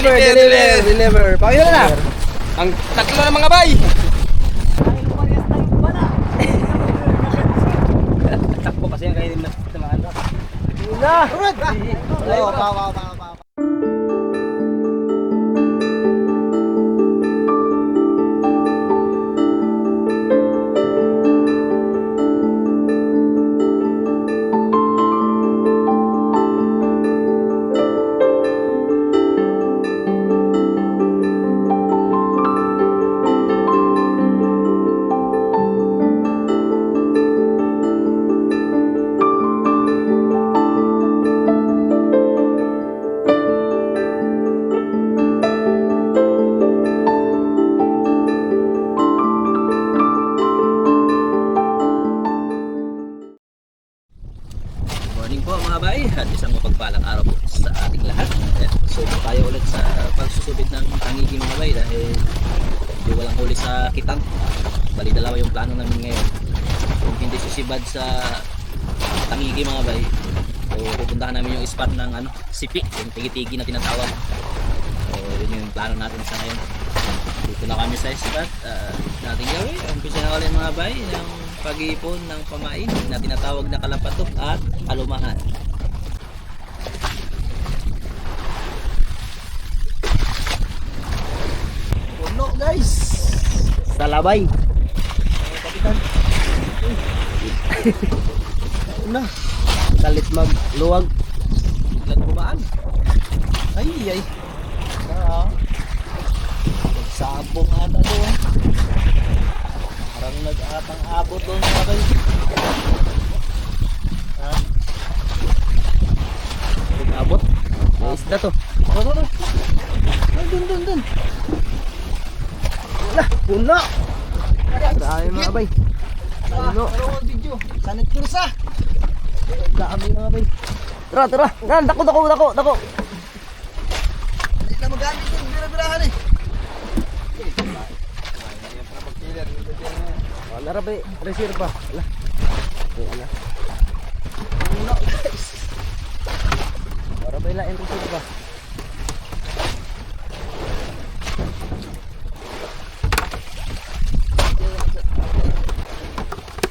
Deliver. Pakita na. Ang tatlo na mga bay. Takbo kasi ang kainin na tamaan. Una. Morning po mga bay at isang mapagpalang araw po sa ating lahat. So tayo ulit sa pagsusubid ng tangigi mga bay dahil di walang huli sa kitang. Bali dalawa yung plano namin ngayon. Kung hindi sisibad sa tangigi mga bay, so pupuntahan namin yung spot ng sipi, yung tigi-tigi na tinatawag. So yun yung plano natin sa ngayon. Dito na kami sa spot natin gawin. Umpisa na ulit mga bay ng pag-iipon ng pamain na tinatawag na kalapatok at kalumahan. Puno guys. Salabay. Kapitan. Una. Salit magluwag. Biglang bubaan. Ay. Sabong ata doon. Parang nag-atang abot doon sa akin. Abot. May isda to. Ay, dun. Puno. Dami mga bay. Puno. Video. Sanit kursa. Dami mga bay. Tara. Gan, dako. Hindi na magamit yung bira-birahan eh. Wala ba reserva? Wala. Wala. Puno guys. Para ba ilain reserva?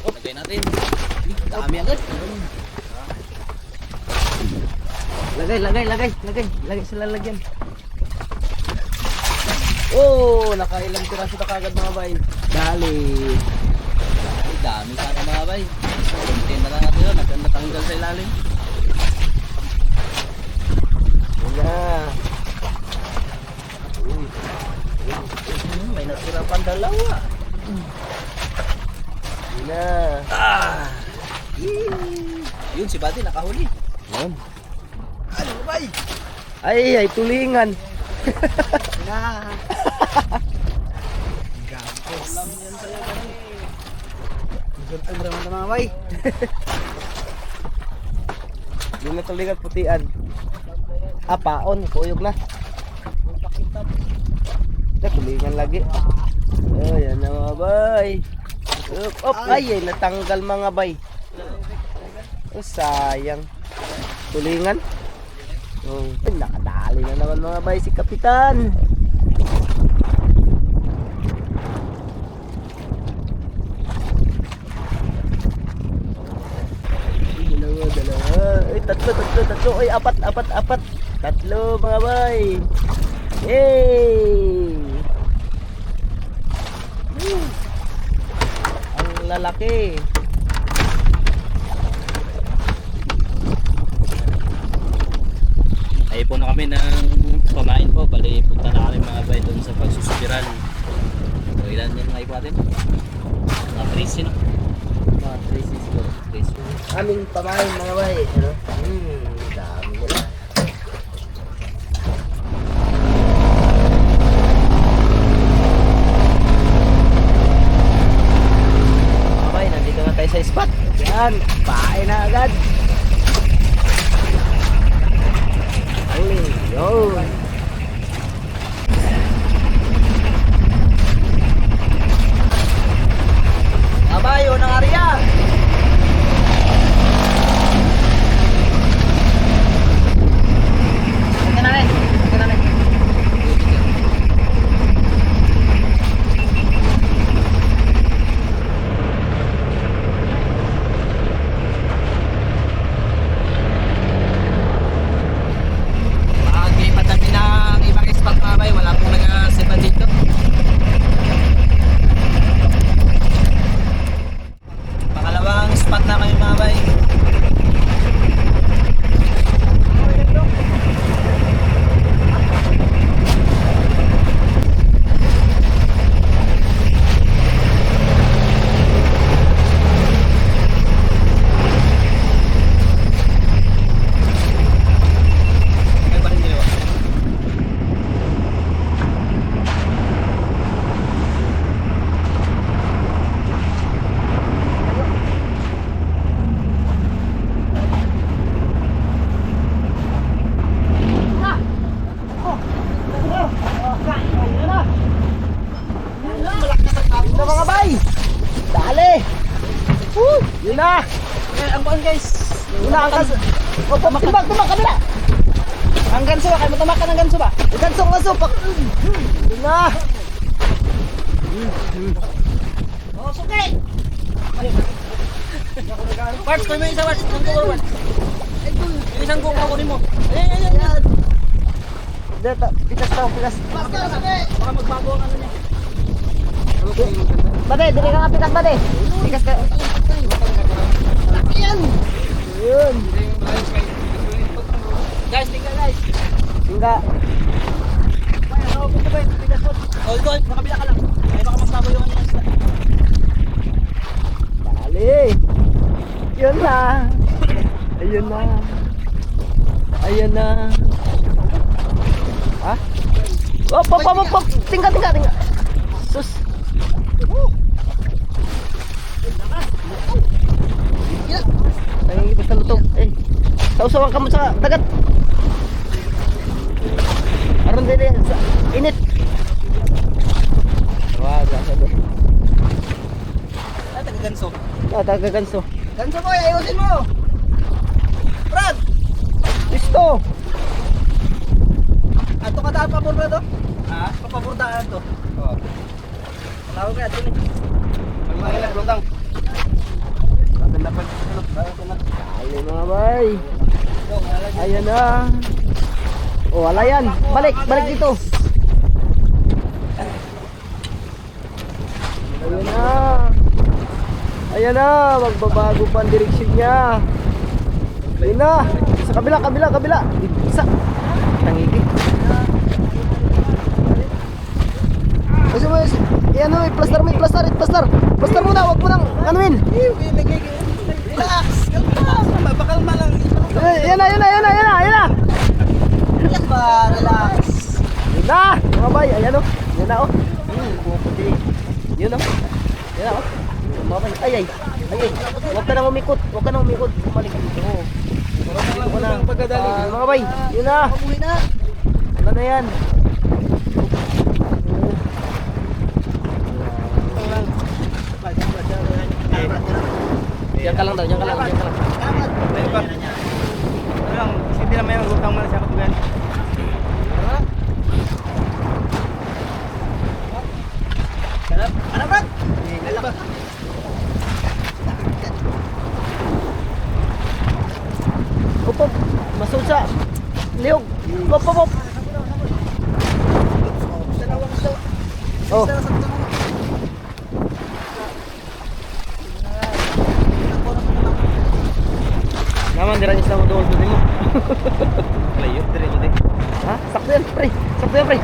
Lagay natin. Dami agad. Lagay sa lalagyan. Oh, nakailang piraso na kagad mga bay. Dali. Ay, dami sana mga bay. Kunti na lang natin yun. Natanggal sa ilalim. Wala. May natira pang dalawa. Wala. Yun si Buddy nakahuli. Yan. Ano bay? Ay, tulingan. Gapos lang yan sa'yo ganun. Ang drama na mga bay. Yung na tulingan putian. Paon, kuyog na. Tulingan lagi. Oh, yan na mga bay. Ay, natanggal mga bay. Oh, sayang. Tulingan. Oh, nakadali na naman mga bay si Kapitan. Dalawa. Ay, tatlo. Ay, apat. Tatlo mga bay. Yay! Ang lalaki. Ay po na kami ng pamain po. Bali punta na kami mga bay doon sa pagsusupiran. So ilan yan mga ipatin? Mga 3 no? Mga 3 aming pamain mga bay. Dami nila. Mga bay, nandito na tayo sa spot. Yan, pain na agad. Yun. Abayo ng area. Ito na rin. mga bay. Dali. Yun na. Ang buwan guys. Yun na ang ganso. Timbang kabila. Ang ganso ba? Kaya mo tumakan ng ganso ba? Ganso. Yun na. Oh, suki! Parts, kung may isa parts, isang gulong one. Yung isang gulong kunin mo. Ayan. Dito, pikas. Baka magbago ang ano niya. Bade, dili ka nga pikas, bade. Pikas ka. Ayan! Yun. Guys, tingnan guys. Tingga. Oh, ito, makabila ka lang. Ay, baka magbago yung ano niya. Dali. Yun na. Ayun na. Ha? Op. Tingga. Sus. Nangingipit na lutog. Sausawan ka mo sa dagat. Aron dili sa init. Waga sabi. Ay, taga-ganso. Tagaganso. Ganso boy, ayusin mo! Brad! Listo. Ato ka daan pabor na to? Ha? Papabor daan to. Oo. Tawag ka, dun eh. Magmahilap, lutang. Maganda pa dito. Dali mga bay. Ayan na. Oh, wala yan. Balik dito. Ayan na. Magbabago pa ang direksyon niya. Ayan na. Sa kabila. Isa. Tangigit. Kasi mo, yan o, plaster. Plaster muna, wag mo nang anuin. Relax! Kalma! Pakalma lang. Ayan na. Relax ba? Relax. Yun na, mga bay, ayan o. Yan na o. Puputi. Yun o. Yan na o. Mga bay, ay. Huwag ka nang umikot. Bumalik dito. Dito ka na. Mga bay, yun na. Pabuhay na. Wala na yan. Diyan ka lang daw. Ayun pa. Ano lang, hindi naman yung utang mo na siya katugan. Ano ba? Lalak. Upop. Masud sa liog. Pop. Oh. Naman dira isla mo doon mo. Layo, dire mo din. Ha? Sakto yan, pre. Mga bay.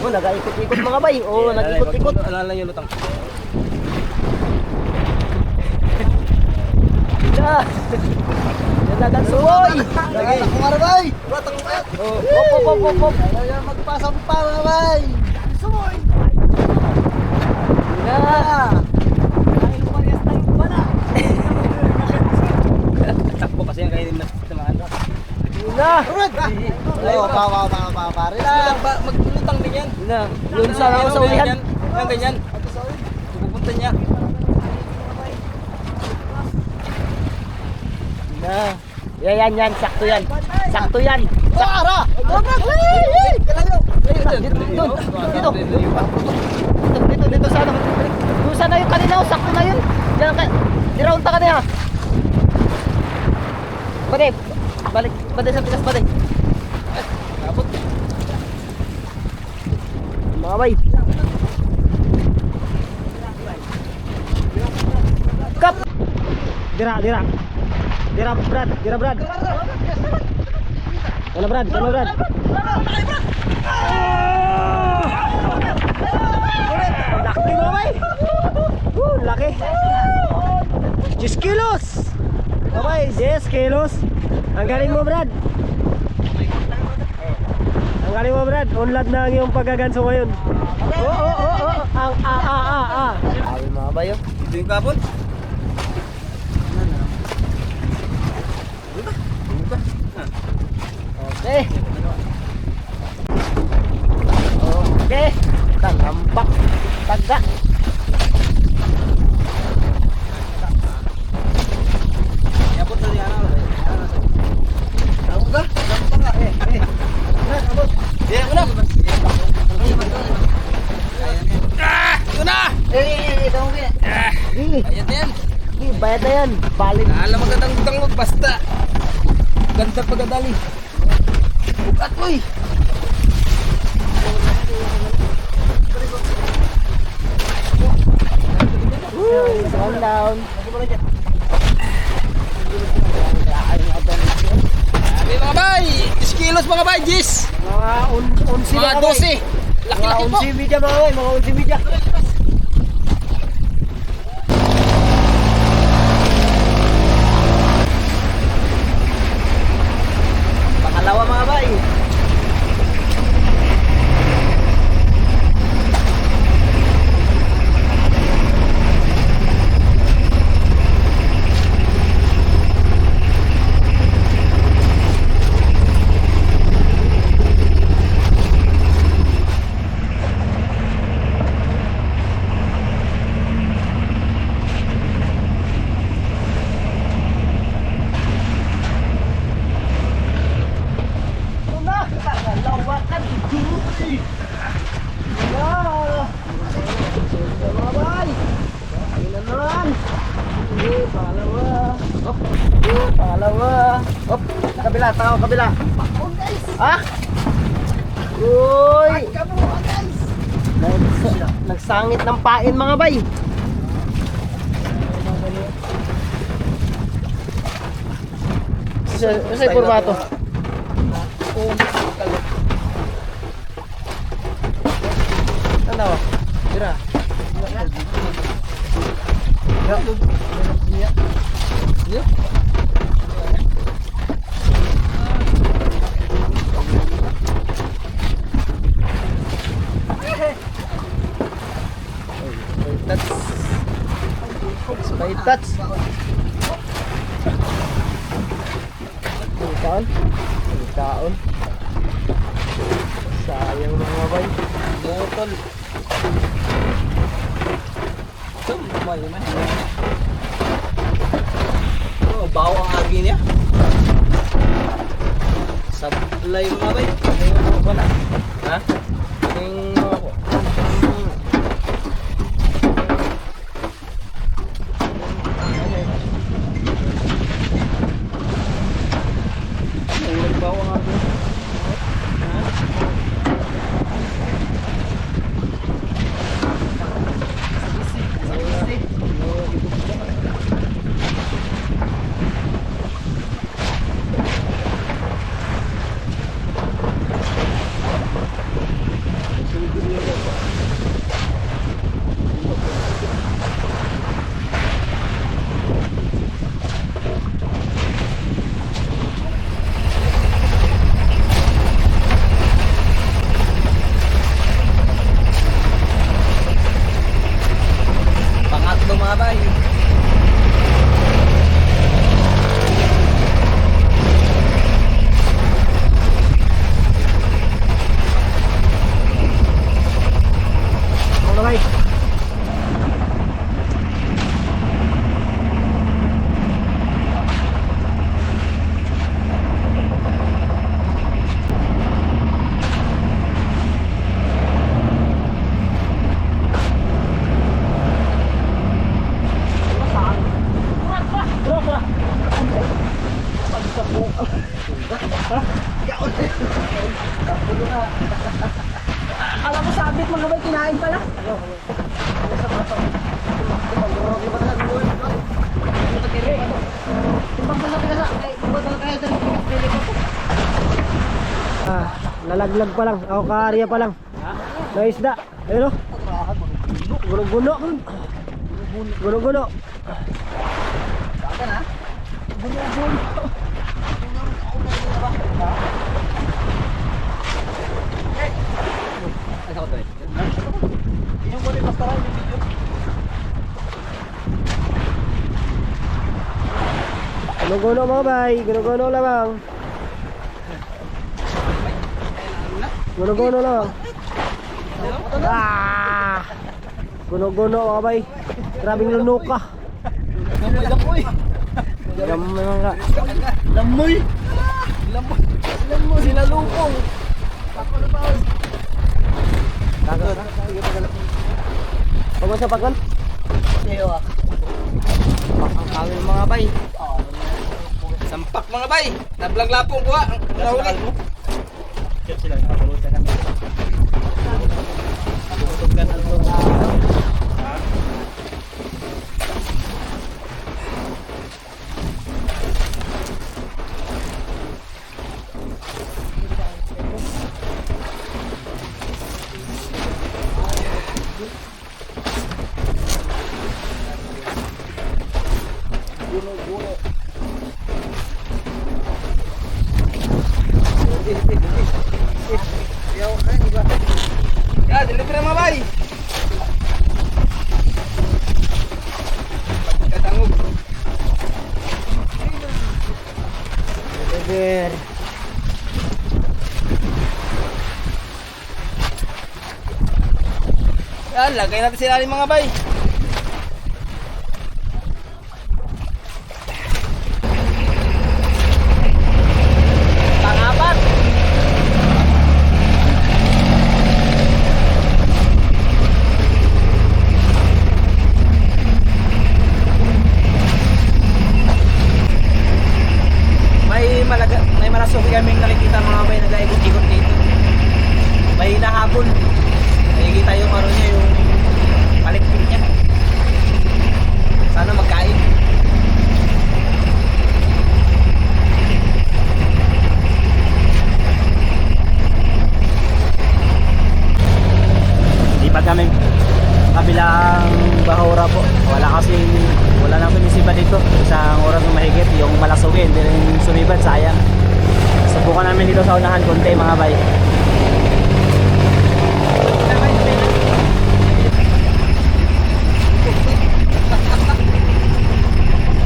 Oh, nag-ikot-ikot mga bay. Oh, nag-ikot-ikot. Alala yung lutang. Yan na gansuboy. Lagi. Ako nga bay. Lutang mo yan. Oh, pop. Kaya magpasang pa mga bay. Sumoy. Yeah. Takbo kasi yung kainin na tamaan. Yun na. Pare lang. Maglutang din yan. Yun na. Yun sa ulihan. Yung ganyan. Pupunta niya. Na. Yan. Sakto yan. Ara! Dito sa ano. Doon sana yung kanina. Sakto na yun. Yan ka. Diraunta ka na yan. Bade sa pikas, bade. Kapot. Mga bay. Kap. Dira, Brad. Wala, Brad. Laki mga bay. Laki. 10 kilos. Okay, 10 kilos. Ang galing mo, Brad. Unlad na ang iyong paggaganso ngayon. Ang Sabi mga bayo. Ito yung kapot. Okay. Tangampak. bayad na yan. Balik. Alam magandang tangog basta. Ganda pagadali. Bukat mo eh. Calm down. Sabi mga bay, 10 kilos mga bay, Jis. Mga 11 Mga 12. Laki-laki po. Mga 11 media mga bay, mga 11 media. Pangalawa mga bay. Pangalawa. Op, kabila, tao, kabila. Ah! Uy! Nagsangit ng pain mga bay. Sa formato. Ano ba? Tira. Ya. Touch. Kaon. Kaon. Sayang mga bay. Botol. Sumay man. Oh, bawa ang agi niya. Sablay mga bay. Wala. Ha? Yung pangatlo mga bay. mga bay. Alam mo sabit mga bay, kinain pala. Nalaglag pa lang, ako kaarya pa lang. Na isda, ayun o. Guno-guno. Guno-guno. Guno-guno mga bay, guno-guno lamang. Guno-guno lang. Ah! Guno-guno mga bay. Grabing lunok ka. Lamoy. Lamoy mga ka. Lamoy. Lamoy. Sila lupong. Tagal. Pagod sa pagod? Iyo ah. Hangin mga bay. Sampak mga bay. Nablaglapong kuha. Nahuli. Kaya sila nakapulutan kami. Tumutugan ang ito. Ya, delivery mga bay. Katangog. Deliver. Yan, lagay natin sila mga bay. Pangapat. May malasuki kaming nakikita mga bay nag-ikot-ikot dito. May nahabol. Nakikita yung ano niya, yung palikpik niya. Sana magkain. Hindi pa kami kabilang bahura po. Wala nang pinisipan dito. Isang oras ng mahigit. Yung malasuki, hindi rin sumibat. Sayang. Subukan namin dito sa unahan konti mga bay.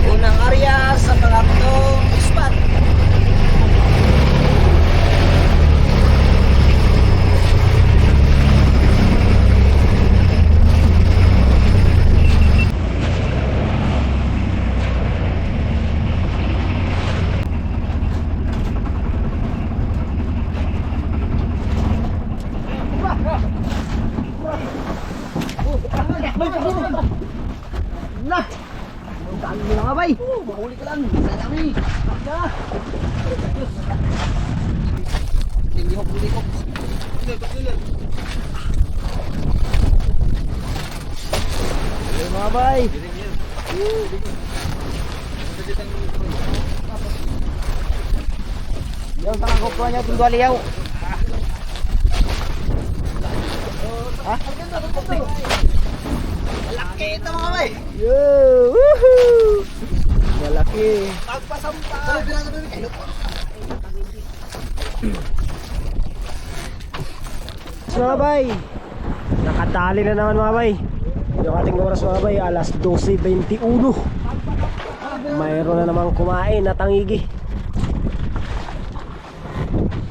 Unang area sa pangatlong spot. Dami mo mga bay. Mahuli ka lang. Dami. Lihok. Mga bay. Yung tangang kukuha niya itong dualiyaw. Ha? Malaki ito mga bay. Yo! Woohoo! Malaki. Pagpasampa. Mga bay, nakatali na naman mga bay. Yung ating oras mga bay, alas 12:21. Mayroon na namang kumain na tangigi.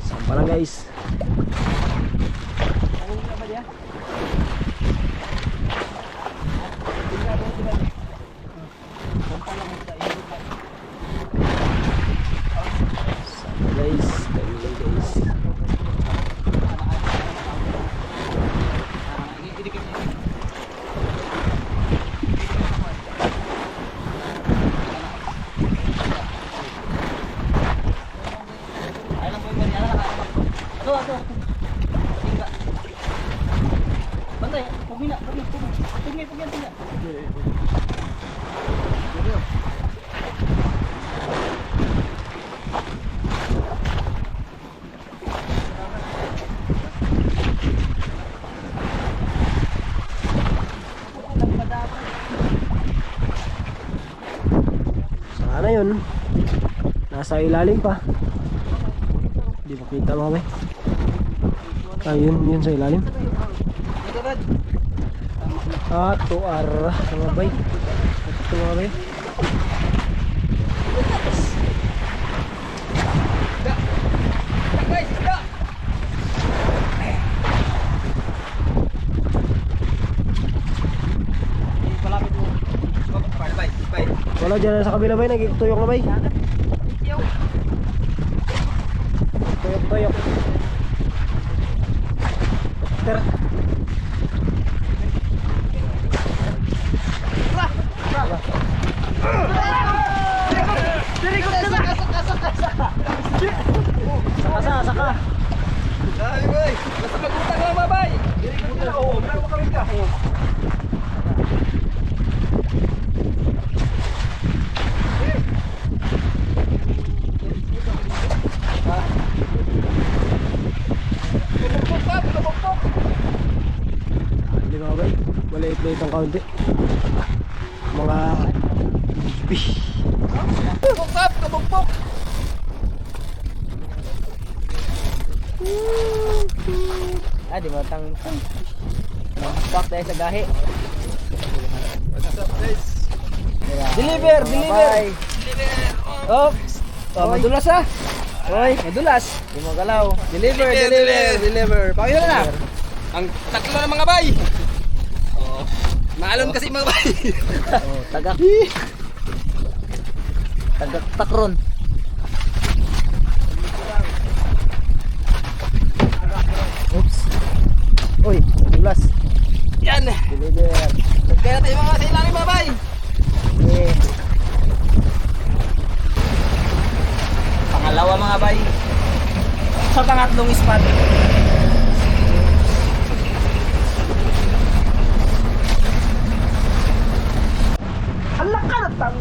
Sampa na guys. Sampa guys, kailan guys. Sana yun. Nasa ilalim pa. Hindi makita mga bay. Yun sa ilalim. Tuar mga bay. Ito mga bay. Wala dyan sa kabila bay, nagtuyok na bay. Tuyok. Tara. Wala. Basta magutang lang babay. Oo, meron kami ka. Hindi mga bay, maliit-liit ang kaunti. Mga fish. Kabukap, kabukpok. Di mo tangkal. Pak dahil sa gahi. Deliver, deliver. Oops. Oh, madulas ah. Hoy, madulas. Di mo galaw. Deliver, deliver, deliver. Pakita na. Ang tatlo ng mga bay. Oh, maalon kasi mga bay. Oh, tagak. Tagak takron. Oops. Uy, madulas. Yan. Deliver. Kaya tayo mga sa ilalim mga bay. Eh, Pangalawa mga bay. sa pangatlong spot. Alak ka na tang.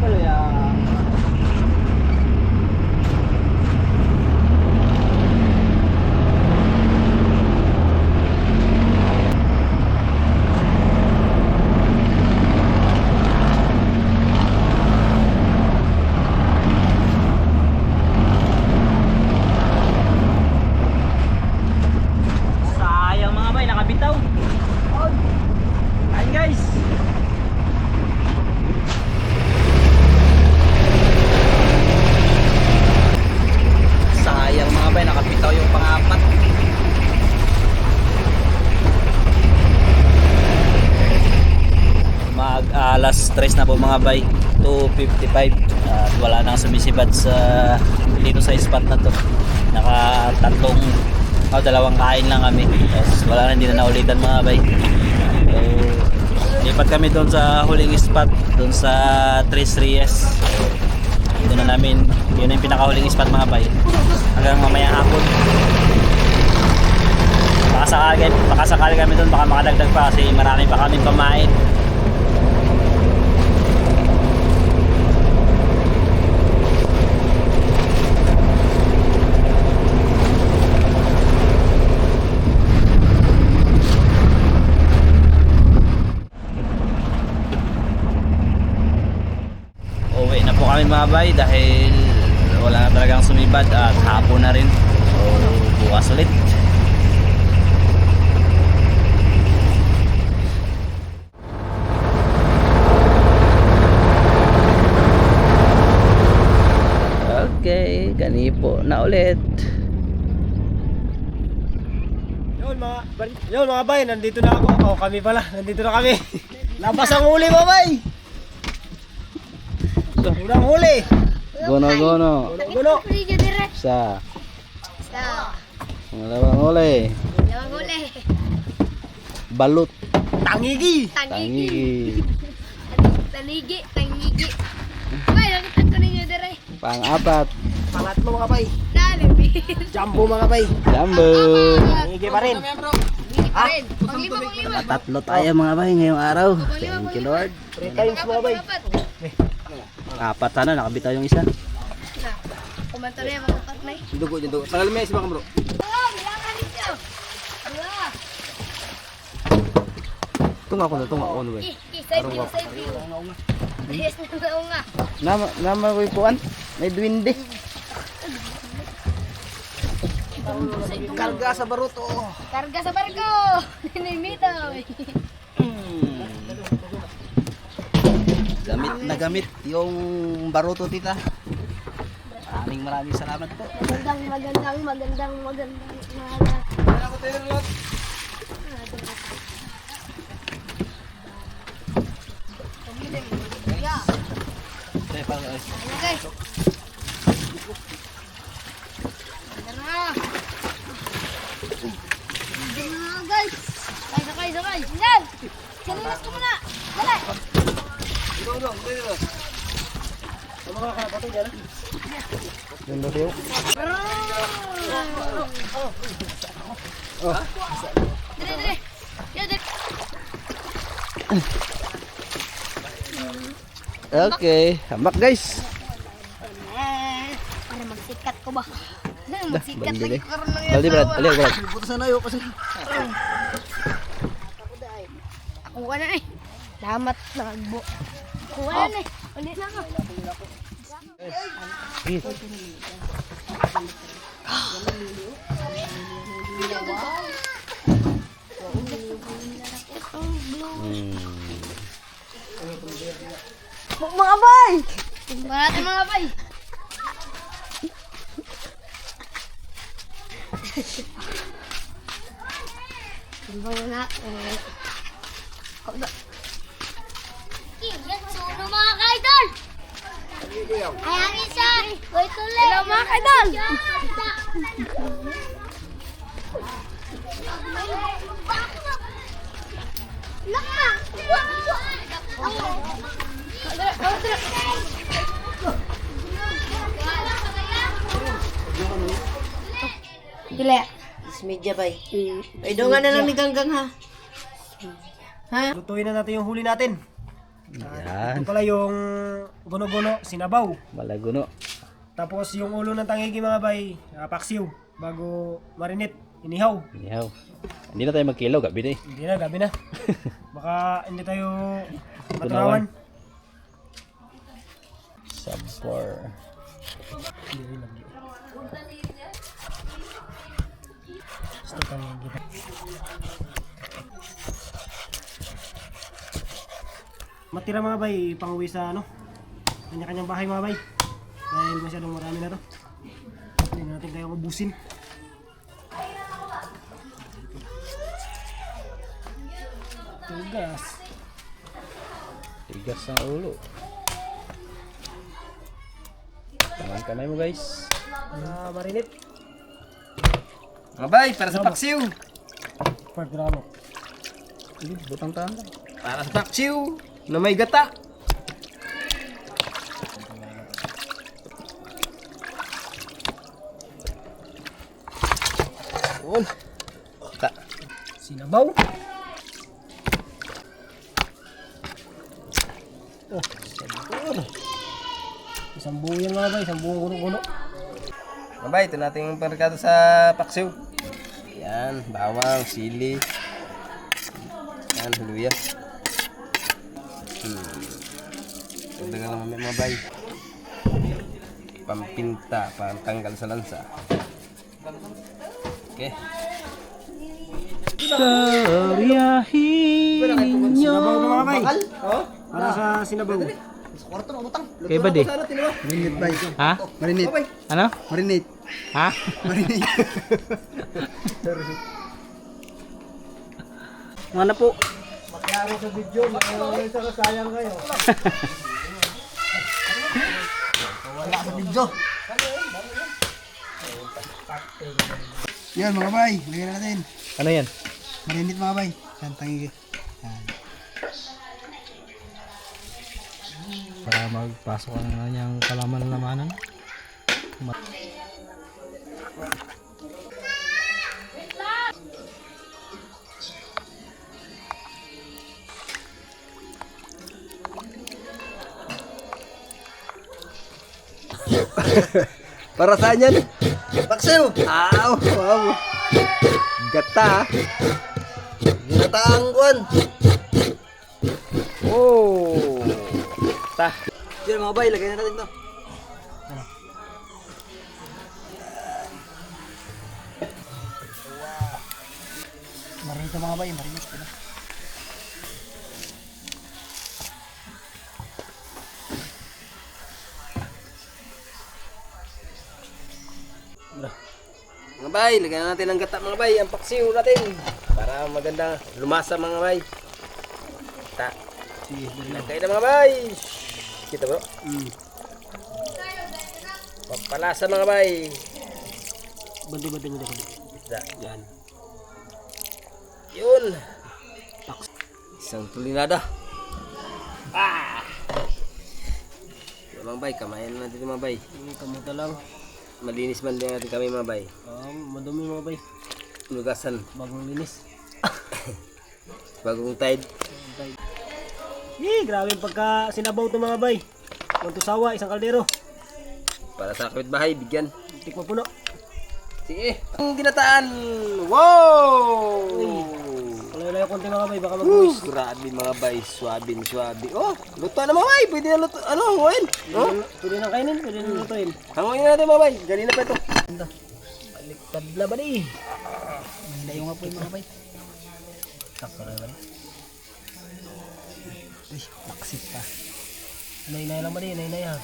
Ano yan? Sayang mga bay, nakabitaw. Ayun guys. Sayang mga bay, nakabitaw yung pang-apat. Mag-alas 3 na po mga bay, 2:55 at wala nang sumisibad sa dito sa spot na to. Nakatatlong dalawang kain lang kami. Tapos wala na, hindi na naulitan mga bay. So, lipat kami doon sa huling spot, doon sa Tres Reyes. So, doon na namin, yun yung pinakahuling spot mga bay. Hanggang mamayang hapon. Baka sakali kami doon, baka makadagdag pa kasi marami pa kami pamain. Uwi na po kami mga bay dahil wala na talagang sumibad at hapon na rin. So bukas ulit. Okay, ganipo na ulit. Yun mga bay, nandito na ako. Oh, kami pala, nandito na kami. Labas ang huli mga bay. Unang huli. Gono. Gulo. Sa Sa pangalawang huli. lawang huli. Balut. Tangigi. Tangigi. Tanigi. Bay, nakita ko ninyo dire. Pang-apat. Pangatlo mga bay. Nalipin. Jumbo mga bay. Jumbo. Tangigi pa rin. Panglima. Tatlo tayo mga bay ngayong araw. Panglima. Thank you Lord. 3 times mga bay. Apat sana, nakabitaw yung isa. Kumanta na yan, matapat na eh. Dugo. Tagal may isip ka bro. Oh, bilangan ninyo. Wala. Tunga ko na ba? Save you. Yes na nga. Nama ko ikuan. May duwinde. Karga sa baruto. Karga sa barko. Ninimitaw. Gamit yung baruto tita. Maraming salamat po. Magandang. Okay. Guys. Sakay. Yan! Kalimas ko muna! Dali! Yan ba tayo? Dali, dali! Yan, dali! Okay, hambak guys. Para magsikat ko ba? Magsikat bandi lagi deh. ko karoon ng Baldi Brad, ali Brad. Ako ka na eh. Salamat na agbo. Ako ka na eh. Ulit na ako. Mga bay. Tingnan natin mga bay. Tingnan na. Suno mga kaidol! Ayan isa! Wait ulit! Hello mga kaidol! Laka! Gila. Media bay. Ay, doon nga na lang ni Ganggang ha. Lutuin na natin yung huli natin. Yan, Ito pala yung gono-gono, sinabaw. malaguno. Tapos yung ulo ng tangigi mga bay, paksiw. Bago marinate, inihaw. Iyaw. Hindi na tayo magkilaw, gabi na eh. Hindi na, gabi na. Baka hindi tayo maturawan. Sabor. Gusto tangigi. Matira mga bay, panguwi sa ano, kanya-kanyang bahay mga bay. Dahil masyadong marami na to. Hindi na natin kaya ubusin. Tugas. Tigas ang ulo. Tangan kamay mo guys. Marinate. Mga bay, para sa paksiw. 4 gramo. Butang tanda. Para sa paksiw na may gata. Un. Ta. Sinabaw. Oh, sabor. Isang buo yan mga bay, isang buong guno-guno. Mga bay, ito natin yung pangrekado sa paksiw. Yan, bawang, sili. Yan, luya. Dagdagan lang mamaya mga bay. Pampinta, pantanggal sa lansa. Okay. Sinabaw to mga bay. Para sa sinabaw. Kaya ba di? Marinate bay. Ha? Marinate. Ano? Marinate. Ha? Marinate. Mana po? Maklaro sa video, sayang kayo. Wala sa video. Yan mga bay, lagyan na natin. Ano yan? Marinate mga bay. Yan, tangigi. Yan. Para magpasok ang kanyang kalaman-lamanan. Para saan yan? Paksiw! Aw, wow. Gata. Ginataang kwan. Oh. Ta. Yan mga bay, lagyan na natin to. Marinate mga bay, marinate ko na. Mga bay, lagyan na natin ang gata mga bay, ang paksiw natin. Para maganda lumasa mga bay. Ta. Lagay na mga bay. Kita bro? Papalasa mga bay. Banti-banti nyo dito. Da. Yan. Yun. Isang tulinada. Mga bay, kamayan na natin mga bay. Kamuta lang. Malinis man din natin kami mga bay. Madumi mga bay. Lugasan. Bagong linis. Bagong tide. Grabe yung pagka sinabaw to mga bay. Mantusawa, isang kaldero. Para sa kapitbahay, bigyan. Tikman puno. Sige. Ang ginataan. Wow! Kalayo-layo konti mga bay, baka mag-uwis. Grabe mga bay. Swabe. Oh, luto na mga bay. Pwede na luto. Ano, hanguin? Oh, Pwede nang kainin, pwede nang lutuin. hanguin na natin mga bay. Ganina pa ito. Baliktad na ba di? Layo nga po yung mga bay. Sakto na ba? Uy, maksit pa. Nay-nay lang ba di? Nay-nay ha.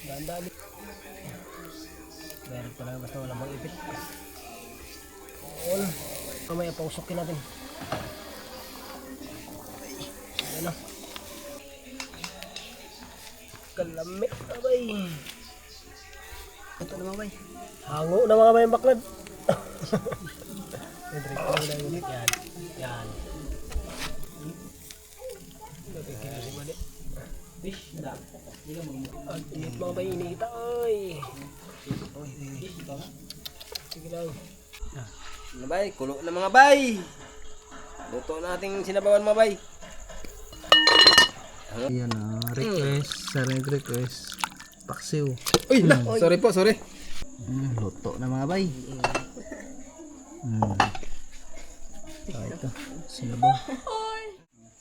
Daan-daan. Meron pa lang basta walang mag-ipit. All. Kamaya pausokin natin. Ayan na. Kalami na bay. Ito na mga bay. Hango na mga bay ang baklad. Direkto na yung unit. Yan. Yan. Nagkikira si Mali. Ang init mga bay, inita. Oy. Sige lang. Mga bay, kulo na mga bay. Luto na ating sinabawan mga bay. Ayan na, request, sa request, paksiw. Uy, sorry po, sorry. Luto na mga bay. Ito, sinabaw.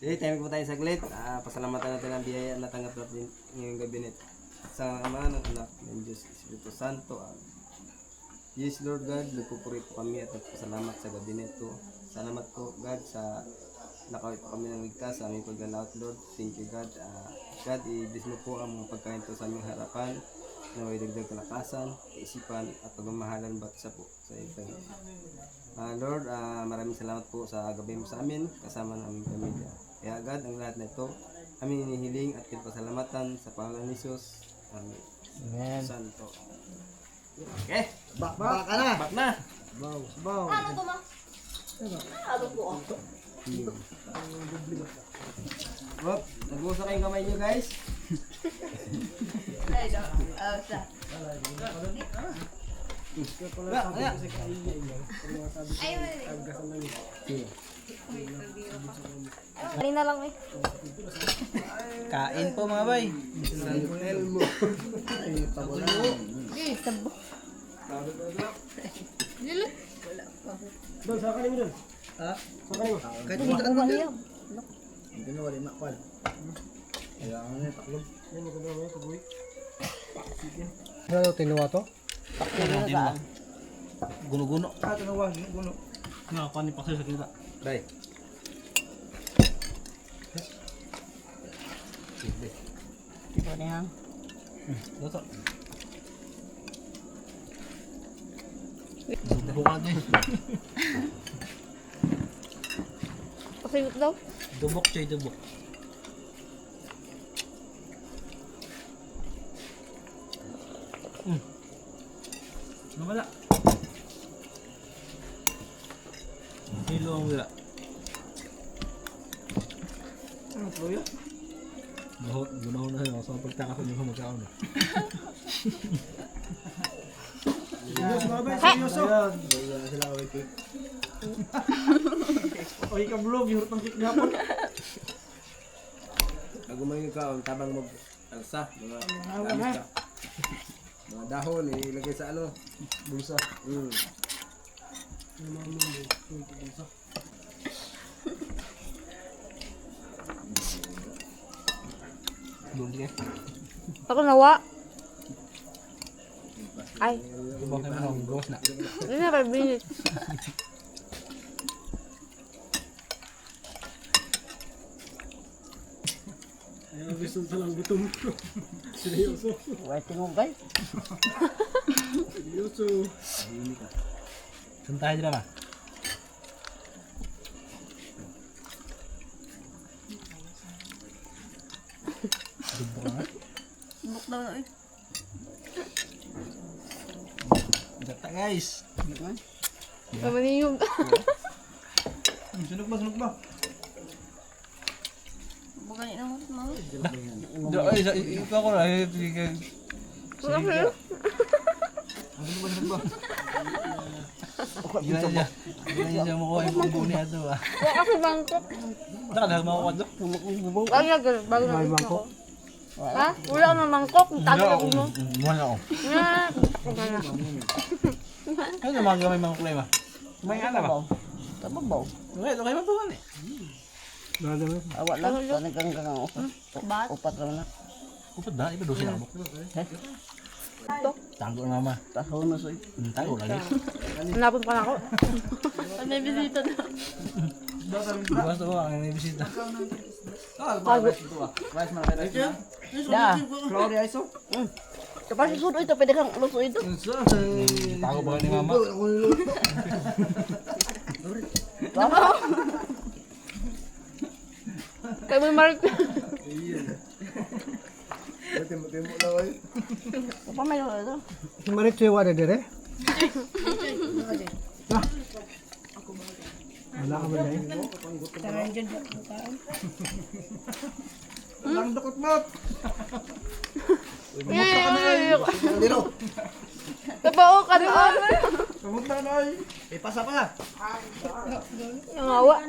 Sige, time po tayo saglit. Pasalamatan natin ang biyaya na tanggap natin ngayong gabi nito. Sa Ama ng Anak ng Diyos, Espiritu Santo. Yes, Lord God, nagpupuri po kami at nagpasalamat sa gabi nito. Salamat po, God, sa nakawit po kami ng ligtas sa aming paglalaot, Lord. Thank you, God. God, i-bless mo po ang mga pagkain to sa aming harapan. Naway dagdag kalakasan, kaisipan at pagmamahalan ba't isa po sa ibang. Lord, maraming salamat po sa gabi mo sa amin, kasama ng aming pamilya. Kaya God, ang lahat na ito, aming inihiling at pinpasalamatan sa pangalan ni Jesus. Amen. Amen. Santo. Okay. Bak na! Back na. Rob, nag-uusap kayong kamay nyo guys. Kanina lang eh. Kain po mga bay. Doon, saan kanin mo doon? Ha? Saan kanin mo? Kahit kita naman Wala yun. yan. Ginawa rin makwal. Kailangan na yung taklog. Yan, maganda mo yung kabuhi. Ano, tinuwa to? Guno-guno. Tinawa, guno. Nakakanin pa sa kita. Bye. Ito na yan. Luto. Bukan din. Pakigot daw. Dubok choy, dubok. Wala. Hilo ang wala. Ano, tuloy? Bahot, gunahon na yun. Sa pagtaka ko yung magkaon. Seryoso mga bay, seryoso. Ayan, sila away cake. Oy, ka-vlog, yung rutang cake nga po. Nagumayin ka, ang tabang mag-alsa. Mga mga dahon, ilagay sa ano? Bulsa. Doon din. Ako nawa. Ay, Bakit mo ang gawas na? hindi na 5 minutes. Ayaw, gusto lang gutom. Seryoso. Wala tinugay. Seryoso. Saan tayo dyan na? Dubok na nga. Buk daw na eh. Gata guys. Pamaniyog. Sunog ba? Sunog ba? Ikaw ko na. Gila siya mo ko yung bubo niya ito ah. Kasi bangkok. Nakadahal mo ako ito. Bago na ako. Ha? Wala naman mangkok. Tago na mo. Muna ako. Ano naman gamay mga kulay ma? May ala ba? Tababaw. Okay, okay ba ba eh? Awak lang. Tanang ganggang ang upat. Upat lang na. Upad na, iba dosi na mo. Tago na mama. Taho na soy. Tago lagi. Napon pa na ako. May bisita na. Basta ko ang may bisita. Da. Kapag susudo ito, pwede kang luso ito. Tago ba ni mama? Kaya mo mark. Apa may luso ito? Marit siya wala dire? Wala ka ba na yun? Lang dukot mo. Tabao ka doon. Kamusta na ay? Ipasa pa. Yung awa.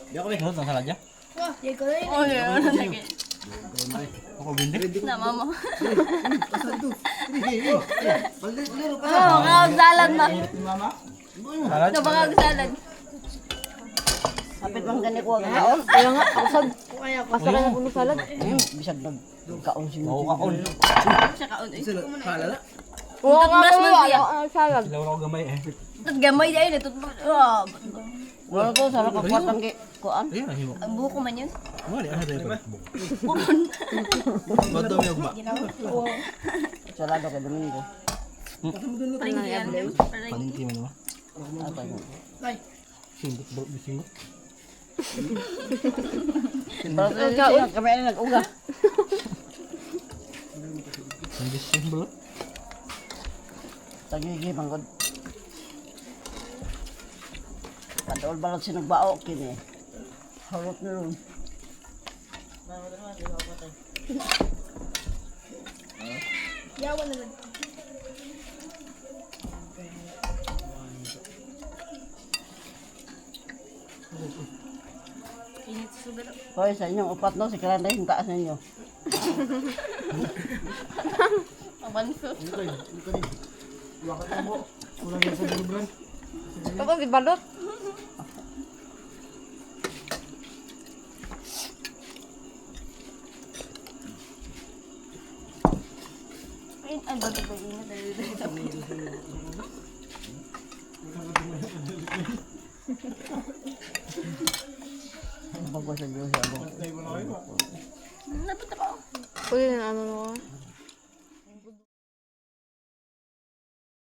Di ako eh. Ano sa ladya? Oh, yeah. Ako bindi. Na mama. Oh, kagsalan na. Salad? Ito ba kagsalan? Kapit mang gani ko ang kaon. Kaya nga, kausag. Basta ka na puno salad. Bisag nagkaon si Oo, kaon. Oo nga po, salad. Ilaw na ako gamay eh. Gamay dahil ito. Wala ko sa kakwat ang kuan. Ayun, nahimo. Ang buko man yun. Wala, ano tayo ko. Bato mo yung ba? Salado kay Domingo. Paninti mo naman. Apa yun? Singgot, bro, singgot. Para sa kami ay nag-uga. Ang gising bro. Tagigi mangod. Padol balot sinagbao kini. Harot na ron. Hoy, sa inyong upat no, si Karanda yung taas ninyo. Ang banso. Tapos ibalot. Ay, bago ba yun? Bago sa Diyos ako. Pwede na ano mo.